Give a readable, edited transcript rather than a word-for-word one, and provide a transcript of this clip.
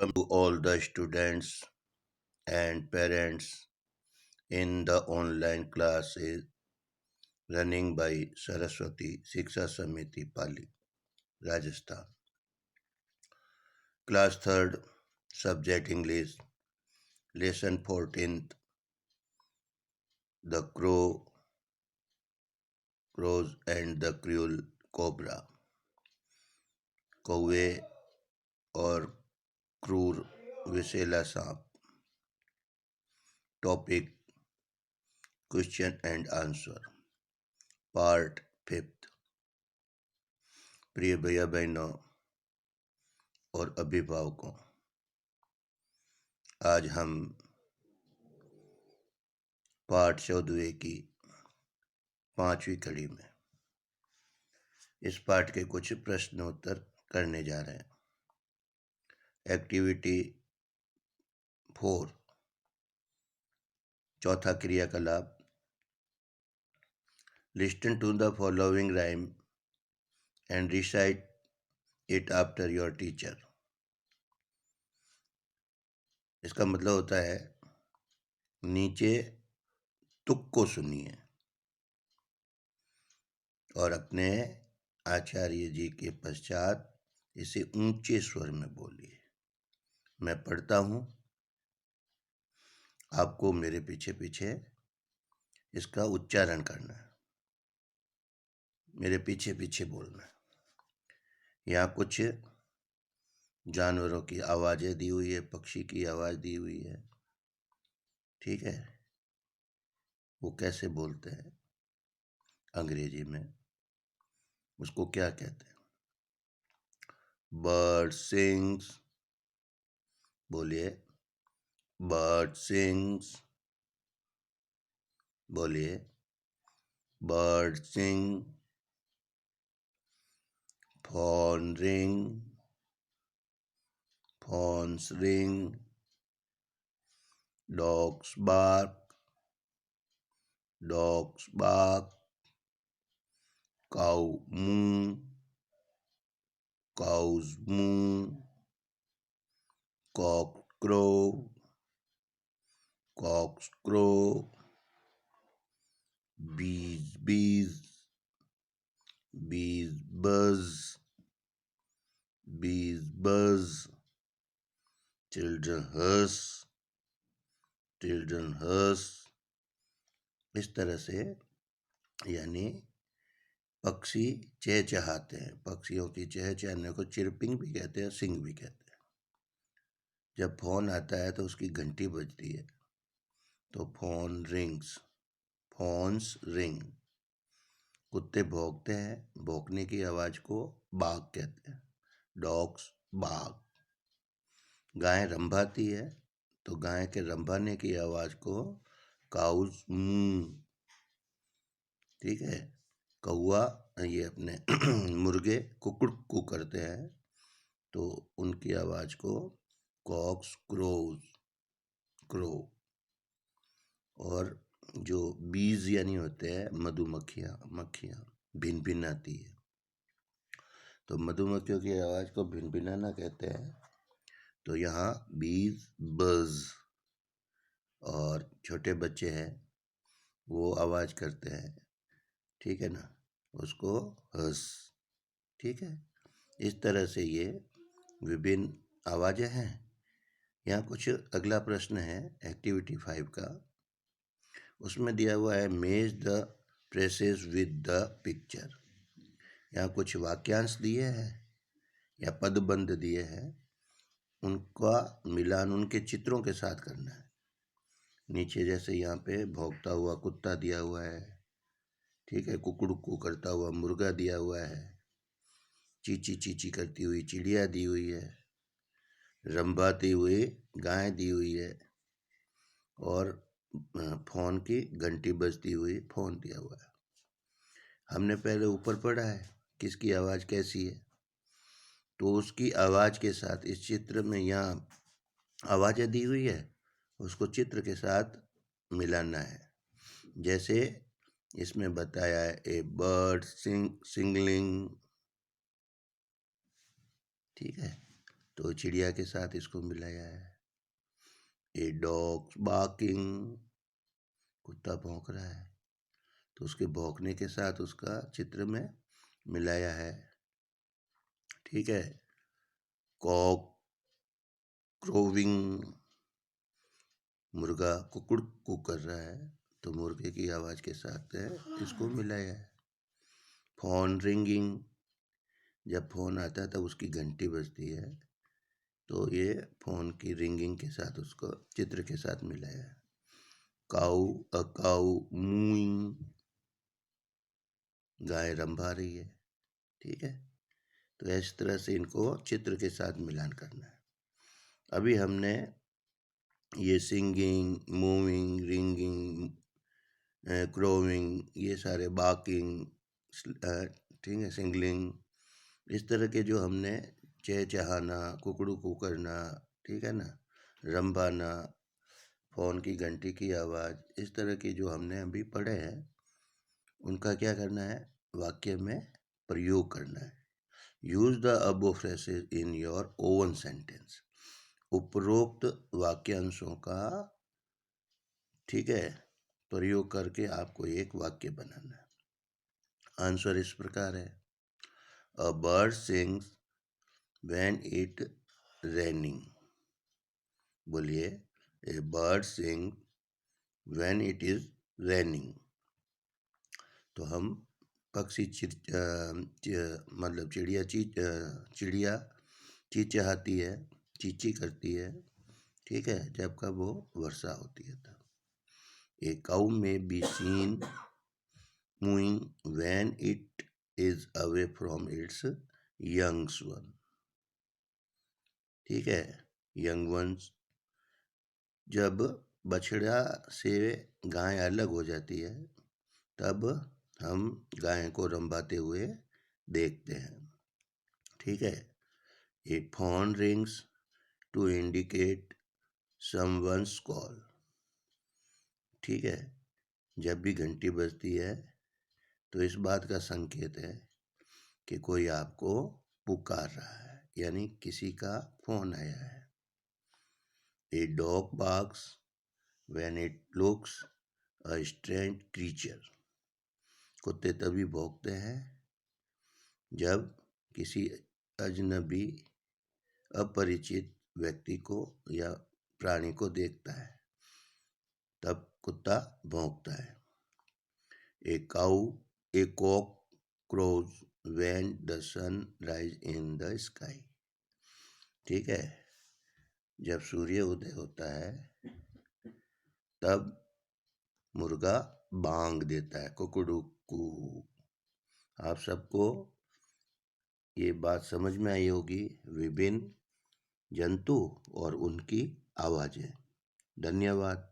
Welcome to all the students and parents in the online classes running by Saraswati Shiksha Samiti Pali, Rajasthan. Class 3rd, Subject English, Lesson 14th, The Crows and the Cruel Cobra. कौवे और क्रूर विषैला सांप. Topic Question and Answer. Part 5th. प्रिय भैया बहनों और अभिभावकों, आज हम पाठ 14 की 5वीं कड़ी में इस पाठ के कुछ प्रश्नोत्तर करने जा रहे हैं. एक्टिविटी 4, चौथा क्रियाकलाप. Listen to the following rhyme and recite it after your teacher. इसका मतलब होता है नीचे तुक को सुनिए और अपने आचार्य जी के पश्चात इसे ऊंचे स्वर में बोलिए. मैं पढ़ता हूं, आपको मेरे पीछे पीछे इसका उच्चारण करना है, मेरे पीछे पीछे बोलना है. यहाँ कुछ जानवरों की आवाजें दी हुई है, पक्षी की आवाज दी हुई है. ठीक है, वो कैसे बोलते हैं अंग्रेजी में, उसको क्या कहते हैं? Bird sings. बोलिए बर्ड सिंग्स. बोलिए bird sing. Phone ring. Phones ring. Dogs bark. Dogs bark. Cow moo. cows moo. cock crow. cocks crow. bees bees. bees buzz. bees buzz. children hush. children hush. इस तरह से यानी पक्षी चहचहाते हैं. पक्षियों की चहचहाने को चिरपिंग भी कहते हैं, सिंग भी कहते हैं. जब फोन आता है तो उसकी घंटी बजती है तो फोन रिंग्स. Phones ring. कुत्ते भौंकते हैं, भौंकने की आवाज को बाग कहते हैं. डॉग्स बाग. गाय रंभाती है तो गाय के रंभाने की आवाज को काउज मूं. ठीक है. कौआ, ये अपने मुर्गे कुकड़कू करते हैं तो उनकी आवाज को कॉक्स क्रोज. क्रो. और जो बीज यानी होते हैं मधुमक्खियाँ, मक्खियाँ भिनभिनाती है तो मधुमक्खियों की आवाज को भिनभिनाना कहते हैं. तो यहाँ बीज बज. और छोटे बच्चे हैं वो आवाज करते हैं, ठीक है ना, उसको हंस. ठीक है. इस तरह से ये विभिन्न आवाजें हैं. यहाँ कुछ अगला प्रश्न है एक्टिविटी 5 का. उसमें दिया हुआ है मेज the traces with the picture. यहाँ कुछ वाक्यांश दिए हैं या पदबंध दिए हैं, उनका मिलान उनके चित्रों के साथ करना है. नीचे जैसे यहाँ पे भौंकता हुआ कुत्ता दिया हुआ है, ठीक है, कुकड़ुकू करता हुआ मुर्गा दिया हुआ है, चीची चीची करती हुई चिड़िया दी हुई है, रंभाती हुई गाय दी हुई है और फोन की घंटी बजती हुई फोन दिया हुआ है. हमने पहले ऊपर पढ़ा है किसकी आवाज़ कैसी है, तो उसकी आवाज़ के साथ इस चित्र में यहाँ आवाज़ें दी हुई है, उसको चित्र के साथ मिलाना है. जैसे इसमें बताया है ए बर्ड सिंगलिंग. ठीक है. तो चिड़िया के साथ इसको मिलाया है। ए डॉग बार्किंग, कुत्ता भौंक रहा है, तो उसके भौंकने के साथ उसका चित्र में मिलाया है। ठीक है। कॉक क्रोविंग, मुर्गा कुकुड़ कू कर रहा है, तो मुर्गे की आवाज़ के साथ इसको मिलाया है। फोन रिंगिंग, जब फोन आता है तब उसकी घंटी बजती है, तो ये फोन की रिंगिंग के साथ उसको चित्र के साथ मिलाया है। काऊ अ काऊ मूइंग, गाय रंभा रही है। ठीक है। तो इस तरह से इनको चित्र के साथ मिलान करना है। अभी हमने ये सिंगिंग, मूविंग, रिंगिंग, क्रोविंग, ये सारे बाकिंग, ठीक है, सिंगलिंग, इस तरह के जो हमने चहचहाना, कुकड़ू कू करना, ठीक है ना, रंभाना, फोन की घंटी की आवाज़, इस तरह की जो हमने अभी पढ़े हैं, उनका क्या करना है, वाक्य में प्रयोग करना है। Use the above phrases in your oven sentence, उपरोक्त वाक्यांशों का, ठीक है, प्रयोग करके आपको एक वाक्य बनाना है। आंसर इस प्रकार है। A bird sings when it raining. बोलिए, a bird sing when it is raining. तो हम पक्षी मतलब चिड़िया चिहचहाती है, चींची करती है, ठीक है, जब कब वो वर्षा होती है तब। ए काऊ में be seen mooing when it is away from its young one। ठीक है, यंग वंस, जब बछड़ा से गाय अलग हो जाती है तब हम गाय को रंभाते हुए देखते हैं। ठीक है। A phone rings to indicate someone's call. ठीक है, जब भी घंटी बजती है तो इस बात का संकेत है कि कोई आपको पुकार रहा है, यानी किसी का फोन आया है। A dog barks when it looks a strange creature. कुत्ते तभी भौंकते हैं जब किसी अजनबी, अपरिचित व्यक्ति को या प्राणी को देखता है, तब कुत्ता भौंकता है। A cock crows when the sun rise in the sky. ठीक है, जब सूर्य उदय होता है तब मुर्गा बांग देता है, कुकड़ुकू। आप सबको ये बात समझ में आई होगी, विभिन्न जंतु और उनकी आवाजें। धन्यवाद।